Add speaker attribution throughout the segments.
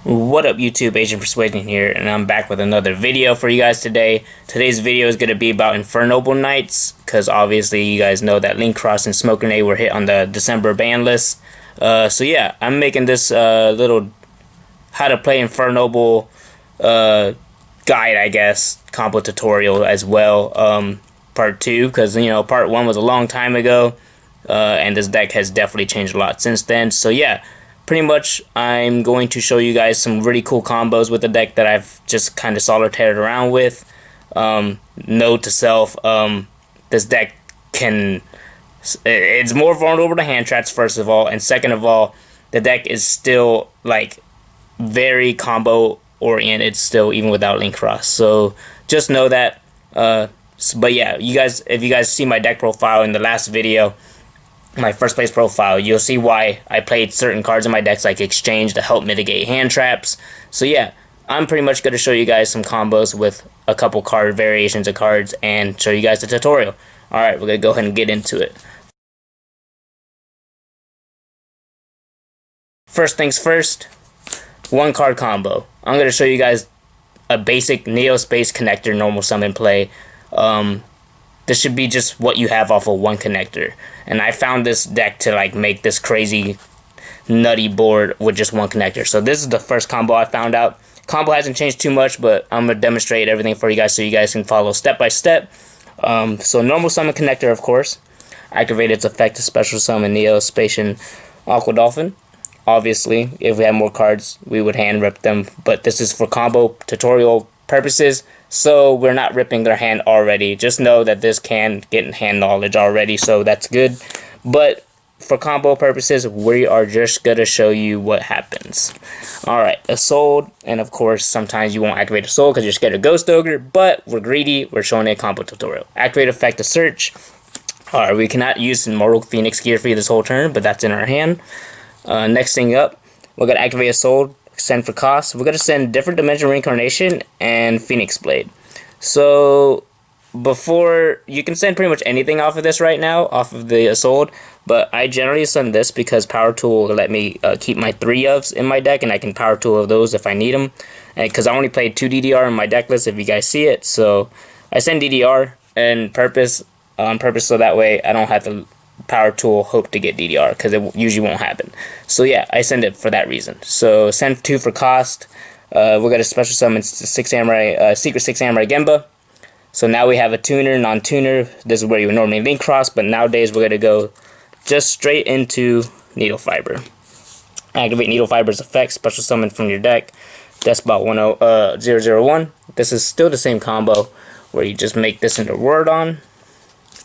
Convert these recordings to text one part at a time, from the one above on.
Speaker 1: What up YouTube, Asian Persuasion here, and I'm back with another video for you guys today. Today's video is going to be about Infernoble Nights, because obviously you guys know that Link Cross and Smoke Grenade were hit on the December ban list. So yeah, I'm making this little how to play Infernoble guide, I guess, combo tutorial as well, part 2, because you know, part 1 was a long time ago, and this deck has definitely changed a lot since then. So yeah, pretty much I'm going to show you guys some really cool combos with the deck that I've just kind of solitaired around with. Note to self, this deck it's more vulnerable to hand traps, first of all, and second of all, the deck is still like very combo oriented still, even without Link Cross. So just know that. But yeah, if you guys see my deck profile in the last video, my first place profile, you'll see why I played certain cards in my decks like Exchange to help mitigate hand traps. So yeah, I'm pretty much going to show you guys some combos with a couple card variations of cards and show you guys the tutorial. Alright, we're going to go ahead and get into it. First things first, one card combo. I'm going to show you guys a basic Neospace connector normal summon play. This should be just what you have off of one connector. And I found this deck to like make this crazy nutty board with just one connector. So this is the first combo I found out. Combo hasn't changed too much, but I'm going to demonstrate everything for you guys so you guys can follow step by step. So normal summon connector, of course. Activate its effect to special summon Neospace Aqua Dolphin. Obviously, if we had more cards, we would hand rip them. But this is for combo tutorial purposes, so we're not ripping their hand already. Just know that this can get in hand knowledge already, so that's good. But for combo purposes, we are just gonna show you what happens. Alright, a soul, and of course sometimes you won't activate a soul because you're scared of Ghost Ogre, but we're greedy, we're showing a combo tutorial. Activate effect to search. Alright, we cannot use Immortal Phoenix Gear for this whole turn, but that's in our hand. Next thing up, we're gonna activate a soul, send for cost. We're going to send Different Dimension Reincarnation and Phoenix Blade. So before, you can send pretty much anything off of this right now, off of the Assault, but I generally send this because Power Tool will let me keep my 3-ofs in my deck, and I can Power Tool of those if I need them, because I only played 2 DDR in my deck list if you guys see it. So I send DDR on purpose so that way I don't have to Power Tool hope to get DDR, because it usually won't happen. So yeah, I send it for that reason. So send 2 for cost. We're going to special summon Secret 6 Samurai Gemba. So now we have a tuner, non-tuner. This is where you would normally Link Cross, but nowadays we're going to go just straight into Needle Fiber. Activate Needle Fiber's effect, special summon from your deck, Despot 001. This is still the same combo where you just make this into Rordon.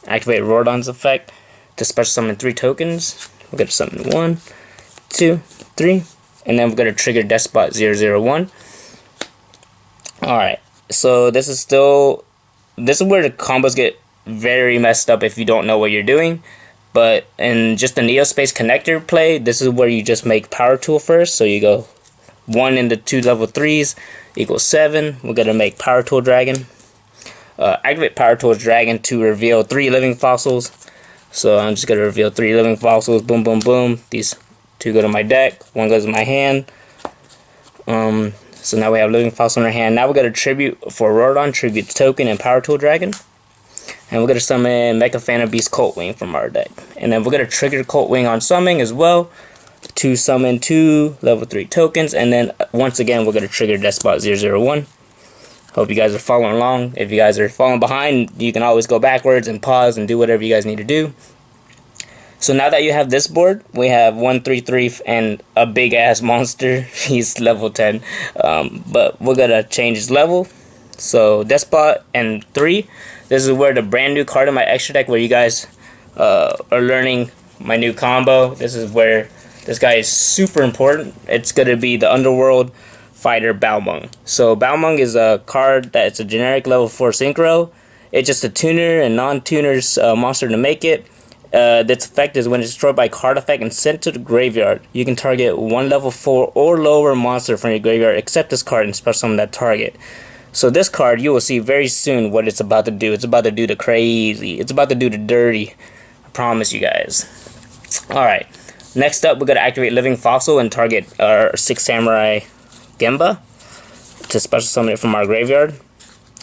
Speaker 1: Activate Rordon's effect to special summon 3 tokens. We're going to summon 1, 2, 3, and then we're going to trigger Despot 001. Alright, so this is where the combos get very messed up if you don't know what you're doing. But in just the Neospace connector play, this is where you just make Power Tool first. So you go 1 into 2 level 3s equals 7. We're going to make Power Tool Dragon. Activate Power Tool Dragon to reveal 3 living fossils. So I'm just going to reveal 3 living fossils. Boom, boom, boom. These 2 go to my deck. 1 goes in my hand. So now we have living fossil in our hand. Now we're going to tribute for Rordon, tribute token, and Power Tool Dragon. And we're going to summon Mecha Phantom Beast Colt Wing from our deck. And then we're going to trigger Colt Wing on summoning as well to summon 2 level 3 tokens. And then once again, we're going to trigger Despot 001. Hope you guys are following along. If you guys are falling behind, you can always go backwards and pause and do whatever you guys need to do. So now that you have this board, we have 133 and a big ass monster. He's level 10, but we're gonna change his level. So Despot and 3. This is where the brand new card in my extra deck, where you guys are learning my new combo. This is where this guy is super important. It's gonna be the Underworld Fighter Balmung. So Balmung is a card that's a generic level 4 synchro. It's just a tuner and non-tuners monster to make it. Its effect is when it's destroyed by card effect and sent to the graveyard, you can target 1 level 4 or lower monster from your graveyard except this card and special summon that target. So this card, you will see very soon what it's about to do. It's about to do the crazy. It's about to do the dirty. I promise you guys. Alright. Next up, we're going to activate Living Fossil and target our 6 Samurai Gemba to special summon it from our graveyard.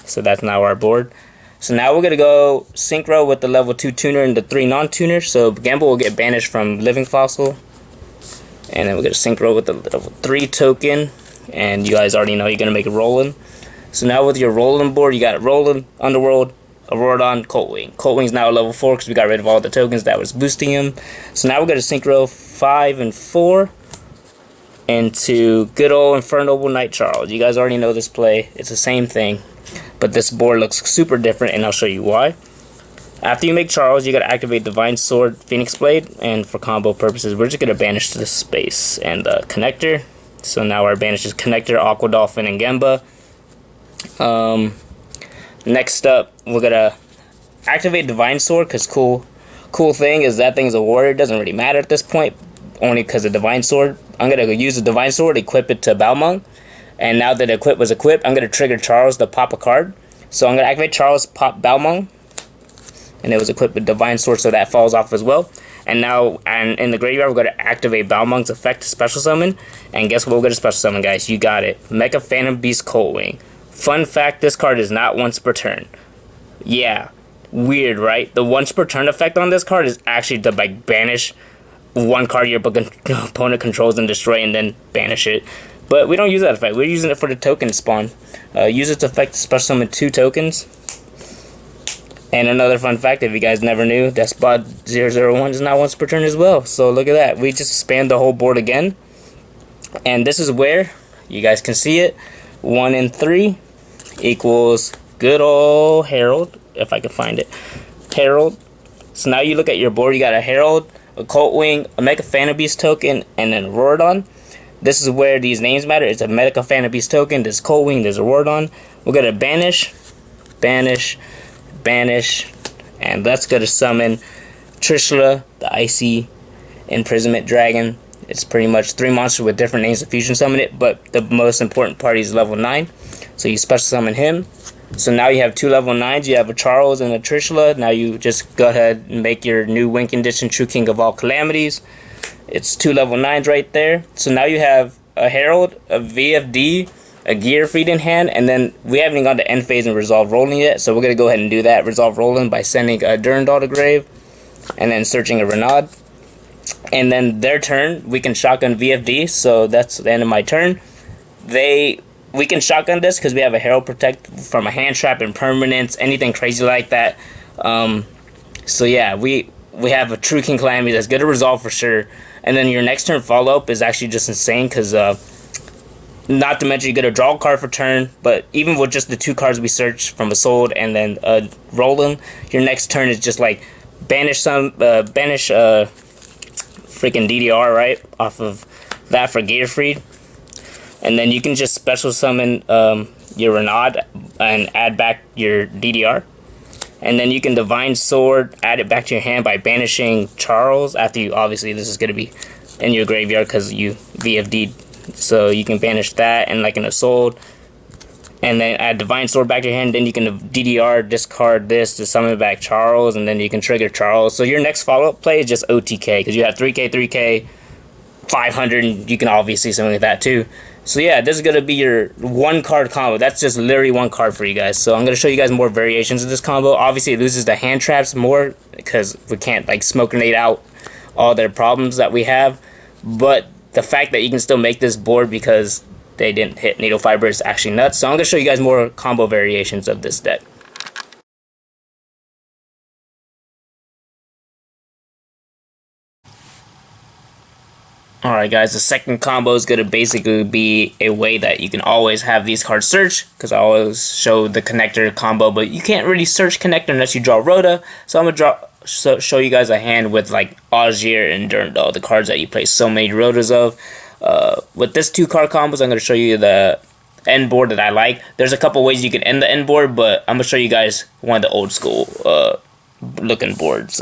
Speaker 1: So that's now our board. So now we're going to go synchro with the level 2 tuner and the 3 non-tuner. So Gemba will get banished from Living Fossil. And then we're going to synchro with the level 3 token. And you guys already know you're going to make it Roland. So now with your Roland board, you got Roland, Underworld, Auroradon, Coltwing. Coltwing's now level 4 because we got rid of all the tokens that was boosting him. So now we're going to synchro 5 and 4 into good old Infernoble Night Charles. You guys already know this play. It's the same thing. But this board looks super different, and I'll show you why. After you make Charles, you gotta activate Divine Sword, Phoenix Blade, and for combo purposes, we're just gonna banish the space and the connector. So now our banish is connector, Aqua Dolphin, and Gemba. Next up, we're gonna activate Divine Sword, because cool thing is that thing's a warrior. It doesn't really matter at this point, only because of Divine Sword. I'm gonna use the Divine Sword, equip it to Balmung. And now that equip was equipped, I'm going to trigger Charles to pop a card. So I'm going to activate Charles, pop Balmung. And it was equipped with Divine Sword, so that falls off as well. And now, in the graveyard, we're going to activate Balmung's effect to special summon. And guess what we're going to special summon, guys? You got it. Mecha Phantom Beast Coltwing. Fun fact, this card is not once per turn. Yeah, weird, right? The once per turn effect on this card is actually to banish one card your opponent controls and destroy, and then banish it. But we don't use that effect. We're using it for the token spawn. Use its effect to special summon 2 tokens. And another fun fact, if you guys never knew, Despot 001 is not once per turn as well. So look at that. We just spanned the whole board again. And this is where, you guys can see it, 1 and 3 equals good old Herald, if I can find it. Herald. So now you look at your board, you got a Herald, a Coltwing, a Mecha Phantom Beast token, and then a Auroradon. This is where these names matter. It's a Mecha Phantom Beast token, there's Coltwing, there's a Auroradon. We're going to banish, banish, banish, and that's going to summon Trishula, the Icy Imprisonment Dragon. It's pretty much 3 monsters with different names to fusion summon it, but the most important part is level 9. So you special summon him. So now you have 2 level 9s. You have a Charles and a Trishula. Now you just go ahead and make your new Win Condition True King of all Calamities. It's 2 level 9s right there. So now you have a Herald, a VFD, a Gearfried in hand, and then we haven't even gone to end phase and Resolve Roland yet, so we're going to go ahead and do that. Resolve Roland by sending a Durandal to grave, and then searching a Renaud. And then their turn, we can shotgun VFD, so that's the end of my turn. We can shotgun this because we have a Herald Protect from a hand trap, impermanence, anything crazy like that. So yeah, we have a True King Calamity that's going to resolve for sure. And then your next turn follow-up is actually just insane because, not to mention, you get a draw card for turn, but even with just the 2 cards we search from a Sold and then Roland, your next turn is just like banish freaking DDR, right, off of that for Gearfried. And then you can just special summon your Renaud and add back your DDR. And then you can Divine Sword, add it back to your hand by banishing Charles. After you, obviously, this is going to be in your graveyard because you VFD'd. So you can banish that and like an Assault. And then add Divine Sword back to your hand. Then you can DDR, discard this to summon back Charles. And then you can trigger Charles. So your next follow-up play is just OTK because you have 3K, 3K, 500. And you can obviously something like that too. So yeah, this is going to be your 1-card combo. That's just literally 1 card for you guys. So I'm going to show you guys more variations of this combo. Obviously, it loses the hand traps more because we can't like smoke grenade out all their problems that we have. But the fact that you can still make this board because they didn't hit Needle Fiber is actually nuts. So I'm going to show you guys more combo variations of this deck. Alright guys, the second combo is going to basically be a way that you can always have these cards search, because I always show the connector combo, but you can't really search connector unless you draw Rhoda. So I'm going to show you guys a hand with like Augier and Durandal, the cards that you play so many Rhodas of. With this 2-card combos, I'm going to show you the end board that I like. There's a couple ways you can end the end board, but I'm going to show you guys one of the old school looking boards.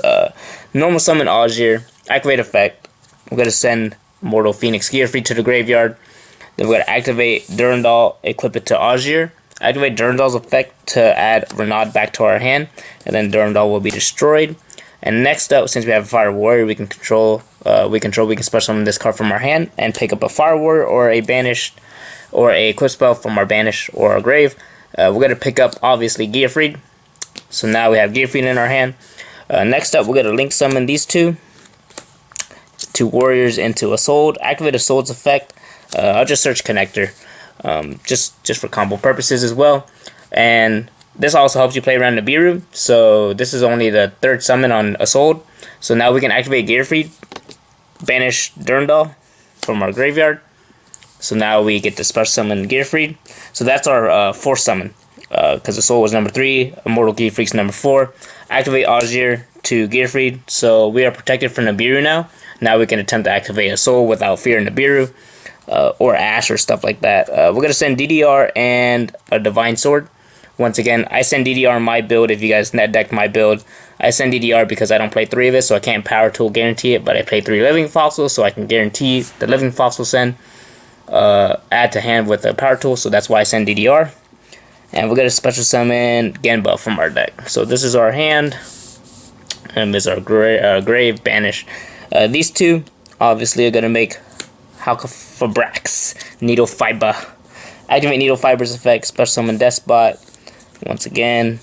Speaker 1: Normal summon Augier, activate effect. I'm going to send Mortal Phoenix Gearfried to the graveyard. Then we're going to activate Durandal, equip it to Augier. Activate Durandal's effect to add Renaud back to our hand, and then Durandal will be destroyed. And next up, since we have a Fire Warrior, we can special summon this card from our hand and pick up a Fire Warrior or a banished or a equip spell from our banish or our grave. We're going to pick up, obviously, Gearfried. So now we have Gearfried in our hand. Next up, we're going to link summon these two warriors into a Soul. Activate a Soul's effect. I'll just search Connector, just for combo purposes as well. And this also helps you play around Nibiru. So this is only the third summon on a Soul. So now we can activate Gearfried, banish Durandal from our graveyard. So now we get to special summon Gearfried. So that's our fourth summon. Because the Soul was number 3, Immortal Gearfried's number 4. Activate Ozir to Gearfried. So we are protected from Nibiru now. Now we can attempt to activate a Soul without fear of Nibiru. Or Ash or stuff like that. We're going to send DDR and a Divine Sword. Once again, I send DDR in my build. If you guys net deck my build, I send DDR because I don't play 3 of it, so I can't Power Tool guarantee it, but I play 3 Living Fossils, so I can guarantee the Living Fossil send. Add to hand with a Power Tool, so that's why I send DDR. And we're going to special summon Genba from our deck. So this is our hand, and this is our grave banish. These two, obviously, are going to make Halkafabrax, Needle Fiber. Activate Needle Fiber's effect, special summon Despot. Once again,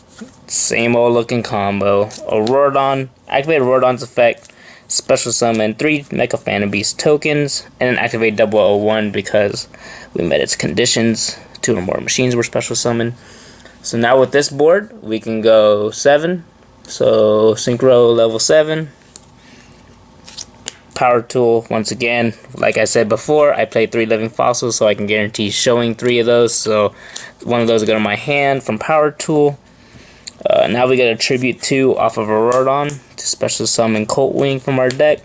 Speaker 1: same old looking combo. Auroradon, activate Auroradon's effect, special summon 3 Mecha Phantom Beast tokens, and then activate 001 because we met its conditions. 2 or more machines were special summoned. So now with this board, we can go 7. So Synchro level 7. Power Tool, once again, like I said before, I play 3 Living Fossils, so I can guarantee showing 3 of those. So one of those will go to my hand from Power Tool. Now we get a Tribute 2 off of Auroradon to special summon Colt Wing from our deck.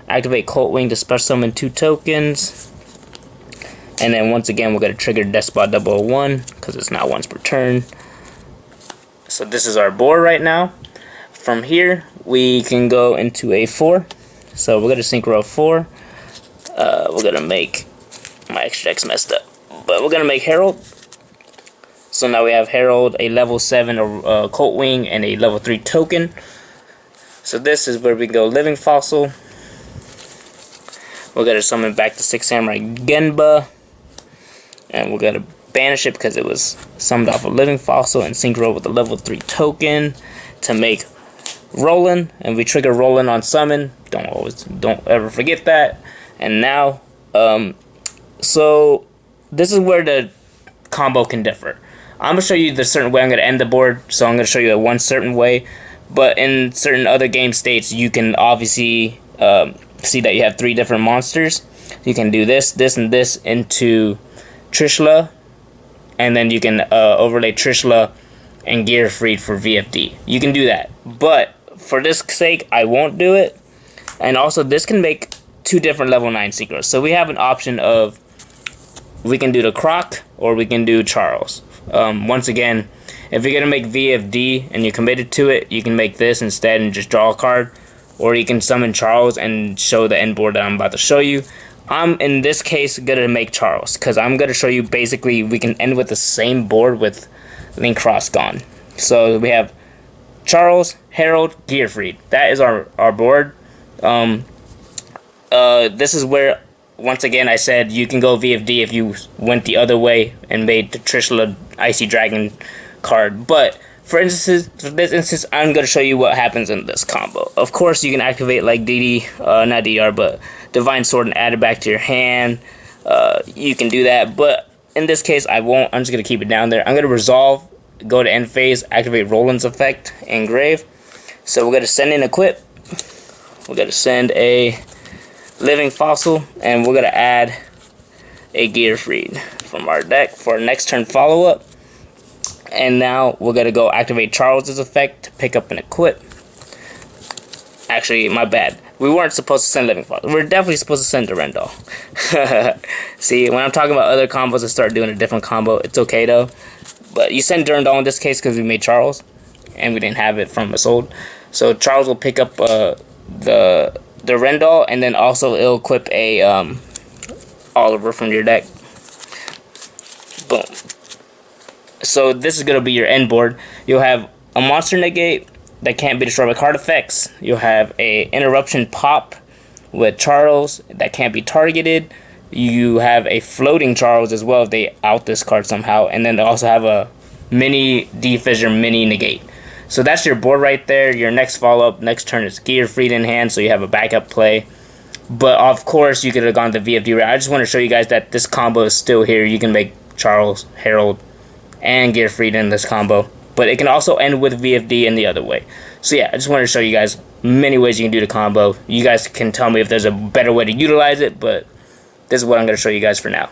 Speaker 1: Activate Colt Wing to special summon 2 tokens. And then once again, we're going to trigger Despot 001 because it's not once per turn. So this is our board right now. From here, we can go into a 4. So we're going to Synchro 4. We're going to make, my extra deck's messed up, but we're going to make Herald. So now we have Herald, a level 7 Colt Wing, and a level 3 token. So this is where we go Living Fossil. We're going to summon back the 6 Samurai Genba. And we're going to banish it because it was summoned off a Living Fossil and Synchro with a level 3 token to make Roland, and we trigger Roland on summon. Don't ever forget that. And now, so this is where the combo can differ. I'm gonna show you the certain way I'm gonna end the board. So I'm gonna show you one certain way, but in certain other game states, you can obviously see that you have 3 different monsters. You can do this, this, and this into Trishula, and then you can overlay Trishula and Gearfried for VFD. You can do that, but for this sake, I won't do it. And also, this can make 2 different level 9 synchros. So we have an option of, we can do the Croc, or we can do Charles. Once again, if you're going to make VFD and you're committed to it, you can make this instead and just draw a card. Or you can summon Charles and show the end board that I'm about to show you. I'm, in this case, going to make Charles, because I'm going to show you basically we can end with the same board with Link Cross gone. So we have Charles, Herald, Gearfried. That is our board. This is where, once again, I said you can go VFD if you went the other way and made the Trishula Icy Dragon card. But for this instance, I'm going to show you what happens in this combo. Of course, you can activate like not DDR, but Divine Sword and add it back to your hand. You can do that, but in this case, I won't. I'm just going to keep it down there. I'm going to resolve, go to end phase, activate Roland's effect, engrave. So we're going to send in Equip. We're going to send a Living Fossil, and we're going to add a Gearfried from our deck for our next turn follow-up. And now we're going to go activate Charles's effect to pick up an Equip. Actually, my bad. We weren't supposed to send Living Fossil. We're definitely supposed to send Durandal. See, when I'm talking about other combos, I start doing a different combo. It's okay, though. But you send Durandal in this case because we made Charles, and we didn't have it from a sold. So Charles will pick up the Durandal, and then also it'll equip a Oliver from your deck. Boom. So this is going to be your end board. You'll have a monster negate that can't be destroyed by card effects. You'll have a interruption pop with Charles that can't be targeted. You have a floating Charles as well if they out this card somehow, and then they also have a mini defissure, mini negate. So that's your board right there. Your next follow-up, next turn is Gear Freed in hand, so you have a backup play. But of course, you could have gone the VFD route. I just want to show you guys that this combo is still here. You can make Charles, Herald, and Gear Freed in this combo. But it can also end with VFD in the other way. So yeah, I just wanted to show you guys many ways you can do the combo. You guys can tell me if there's a better way to utilize it, but this is what I'm going to show you guys for now.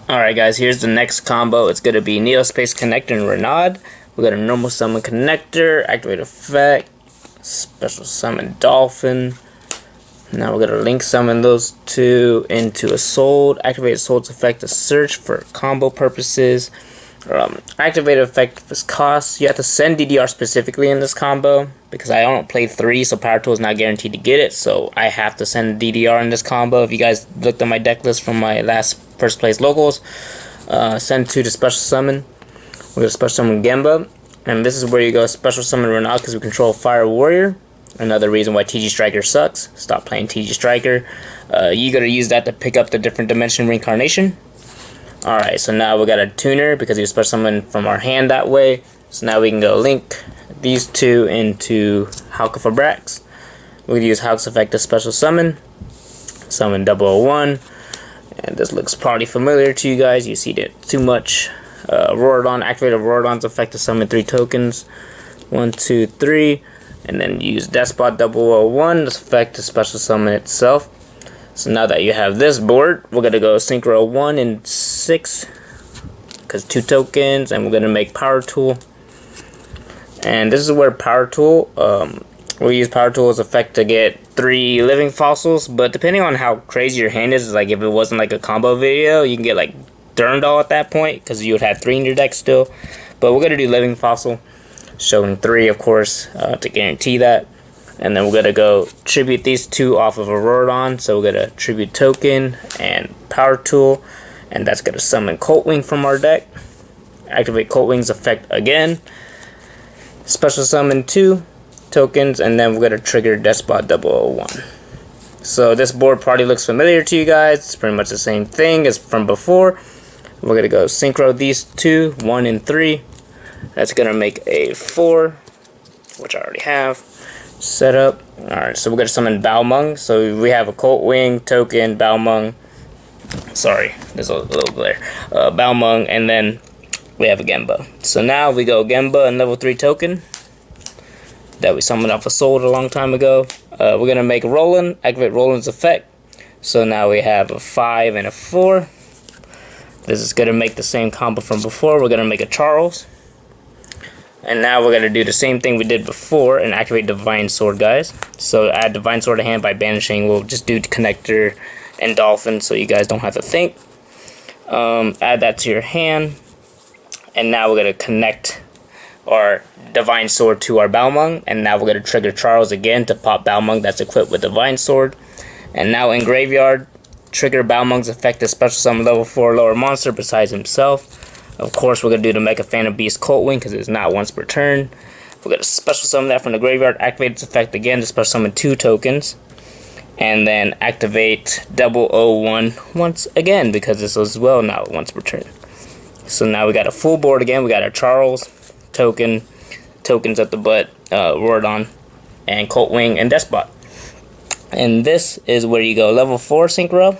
Speaker 1: Alright guys, here's the next combo. It's going to be Neospace Connector and Renaud. We got a normal summon connector, activate effect, special summon Dolphin. Now we're going to link summon those two into a Sold. Activate Sold's effect to search for combo purposes. Activate effect for cost. You have to send DDR specifically in this combo because I don't play 3, so Power Tool is not guaranteed to get it, so I have to send DDR in this combo. If you guys looked at my deck list from my last first place locals, send 2 to special summon. We're going to special summon Gemba, and this is where you go special summon Renaud because we control Fire Warrior. Another reason why TG Striker sucks. Stop playing TG Striker. You got to use that to pick up the different dimension reincarnation. Alright, so now we got a tuner because you special summon from our hand that way. So now we can go link these two into Hauka for Brax. We can use Hauka's effect to special summon. Summon 001. And this looks probably familiar to you guys. You see it too much. Rorodon, activate Rorodon's effect to summon 3 tokens. 1, 2, 3. And then use Despot 001, this effect to special summon itself. So now that you have this board, we're going to go Synchro 1 and 6, because 2 tokens, and we're going to make Power Tool. And this is where Power Tool, we'll use Power Tool's effect to get 3 living fossils, but depending on how crazy your hand is, like if it wasn't like a combo video, you can get like Durandal at that point, because you would have 3 in your deck still. But we're going to do living fossil, showing 3 of course, to guarantee that. And then we're going to go tribute these 2 off of Aurorodon. So we're going to tribute token and Power Tool. And that's going to summon Coltwing from our deck. Activate Coltwing's effect again. Special summon 2 tokens. And then we're going to trigger Despot 001. So this board probably looks familiar to you guys. It's pretty much the same thing as from before. We're going to go synchro these 2, 1 and 3. That's going to make a 4, which I already have. Setup. Alright, so we're going to summon Balmung. So we have a Coltwing, token, Balmung. Sorry, there's a little glare. Balmung, and then we have a Gemba. So now we go Gemba and level 3 token that we summoned off a Sold a long time ago. We're going to make Roland, activate Roland's effect. So now we have a 5 and a 4. This is going to make the same combo from before. We're going to make a Charles. And now we're going to do the same thing we did before and activate Divine Sword, guys. So add Divine Sword to hand by banishing. We'll just do Connector and Dolphin so you guys don't have to think. Add that to your hand. And now we're going to connect our Divine Sword to our Balmung. And now we're going to trigger Charles again to pop Balmung that's equipped with Divine Sword. And now in Graveyard, trigger Balmung's effect to special summon level 4 lower monster besides himself. Of course, we're going to do the Mecha Phantom Beast Coltwing because it's not once per turn. We're going to special summon that from the graveyard, activate its effect again to special summon 2 tokens. And then activate 001 once again because this is well not once per turn. So now we got a full board again. We got our Charles, token, tokens at the butt, Rorodon, and Coltwing, and Despot. And this is where you go level 4 Synchro.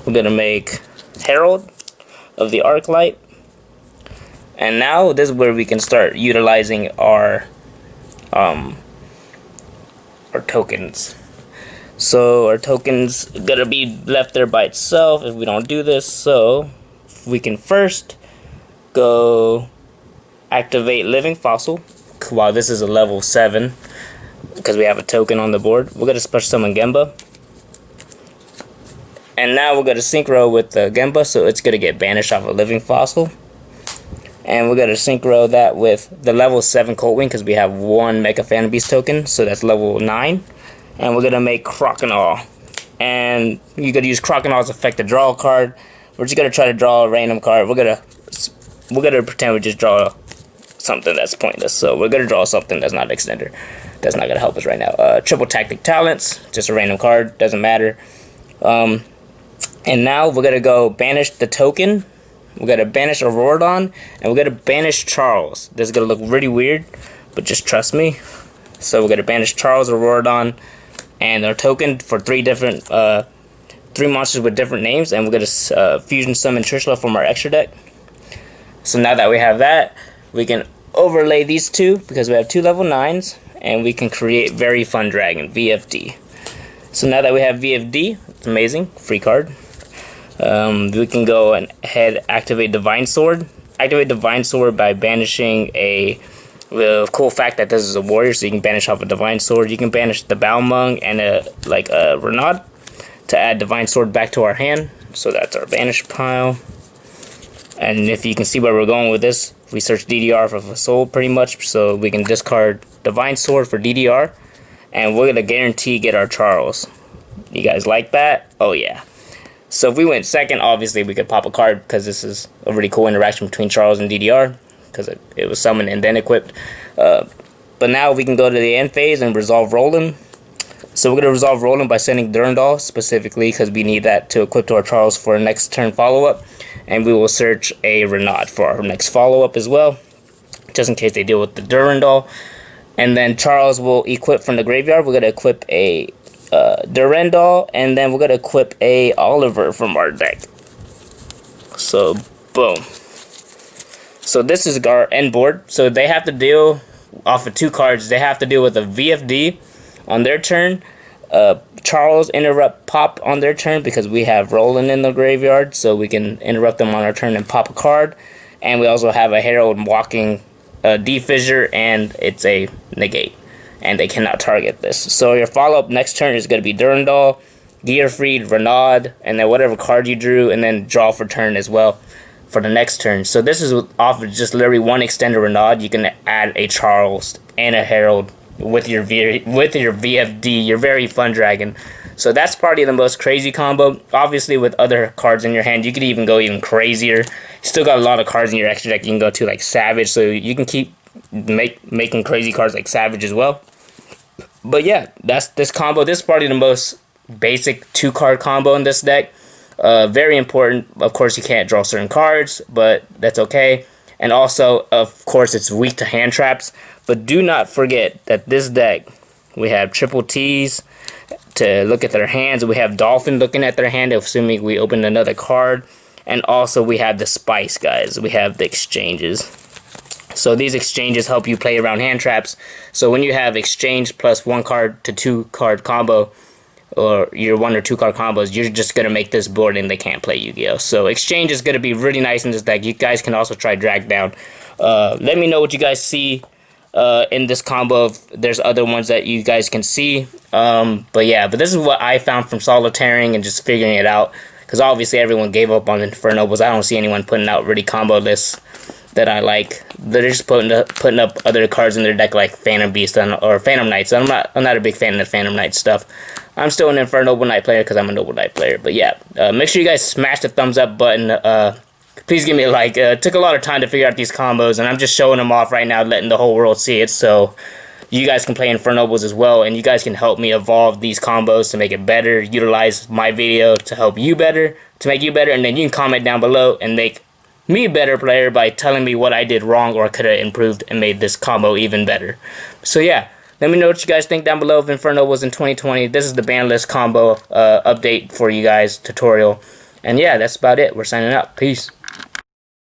Speaker 1: We're going to make Herald of the Arclight. And now this is where we can start utilizing our tokens. So our tokens gonna be left there by itself if we don't do this. So we can first go activate Living Fossil. Wow, this is a level 7 because we have a token on the board. We're gonna special summon Gemba. And now we're going to synchro with the Gemba, so it's going to get banished off a Living Fossil. And we're going to synchro that with the level 7 Coltwing, because we have 1 Mecha Phantom Beast token, so that's level 9. And we're going to make Croconaw. And you're going to use Croconaw's effect to draw a card. We're just going to try to draw a random card. We're going to pretend we just draw something that's pointless. So we're gonna draw something that's not an extender. That's not gonna help us right now. Triple Tactic Talents, just a random card, doesn't matter. And now we're gonna go banish the token. We're gonna banish Auroradon, and we're gonna banish Charles. This is gonna look really weird, but just trust me. So we're gonna banish Charles, Auroradon, and our token for three monsters with different names, and we're gonna fusion summon Trishula from our extra deck. So now that we have that, we can overlay these two because we have 2 level 9s, and we can create Very Fun Dragon, VFD. So now that we have VFD, it's amazing, free card. We can go ahead, activate Divine Sword. Activate Divine Sword by banishing the cool fact that this is a warrior, so you can banish off a Divine Sword. You can banish the Balmung and a Renaud to add Divine Sword back to our hand. So that's our banish pile. And if you can see where we're going with this, we search DDR for a soul pretty much, so we can discard Divine Sword for DDR, and we're gonna guarantee get our Charles. You guys like that? Oh yeah. So if we went second, obviously we could pop a card because this is a really cool interaction between Charles and DDR because it was summoned and then equipped. But now we can go to the end phase and resolve Roland. So we're going to resolve Roland by sending Durandal specifically because we need that to equip to our Charles for a next turn follow-up. And we will search a Renaud for our next follow-up as well, just in case they deal with the Durandal. And then Charles will equip from the graveyard. We're going to equip a Durandal, and then we're going to equip a Oliver from our deck. So, boom. So this is our end board. So they have to deal, off of 2 cards, they have to deal with a VFD on their turn, Charles interrupt pop on their turn because we have Roland in the graveyard, so we can interrupt them on our turn and pop a card. And we also have a Herald walking D-Fissure, and it's a negate, and they cannot target this. So your follow-up next turn is going to be Durandal, Gearfried, Renaud, and then whatever card you drew, and then draw for turn as well for the next turn. So this is off of just literally 1 extended Renaud. You can add a Charles and a Herald with your VFD, your Very Fun Dragon. So that's probably the most crazy combo. Obviously, with other cards in your hand, you could even go even crazier. You still got a lot of cards in your extra deck you can go to, like Savage, so you can keep making crazy cards like Savage as well. But yeah, that's this combo. This is probably the most basic 2-card combo in this deck. Very important. Of course, you can't draw certain cards, but that's okay. And also, of course, it's weak to hand traps. But do not forget that this deck, we have Triple T's to look at their hands. We have Dolphin looking at their hand, assuming we open another card. And also, we have the Spice, guys. We have the exchanges. So these exchanges help you play around hand traps. So when you have exchange plus 1 card to 2-card combo, or your 1 or 2 card combos, you're just going to make this board and they can't play Yu-Gi-Oh! So exchange is going to be really nice in this deck. You guys can also try drag down. Let me know what you guys see in this combo. If there's other ones that you guys can see. But yeah, but this is what I found from solitaring and just figuring it out. Because obviously everyone gave up on Infernobles. I don't see anyone putting out really combo lists that I like. They're just putting up other cards in their deck like Phantom Beast or Phantom Knights. I'm not a big fan of the Phantom Knight stuff. I'm still an Infernoble Knight player because I'm a Noble Knight player. But yeah, make sure you guys smash the thumbs up button. Please give me a like. It took a lot of time to figure out these combos, and I'm just showing them off right now, letting the whole world see it. So you guys can play Infernobles as well, and you guys can help me evolve these combos to make it better. Utilize my video to help you better, to make you better, and then you can comment down below and make me a better player by telling me what I did wrong or could have improved and made this combo even better. So yeah, let me know what you guys think down below of Infernobles in 2020. This is the ban list combo update for you guys, tutorial. And yeah, that's about it. We're signing out. Peace.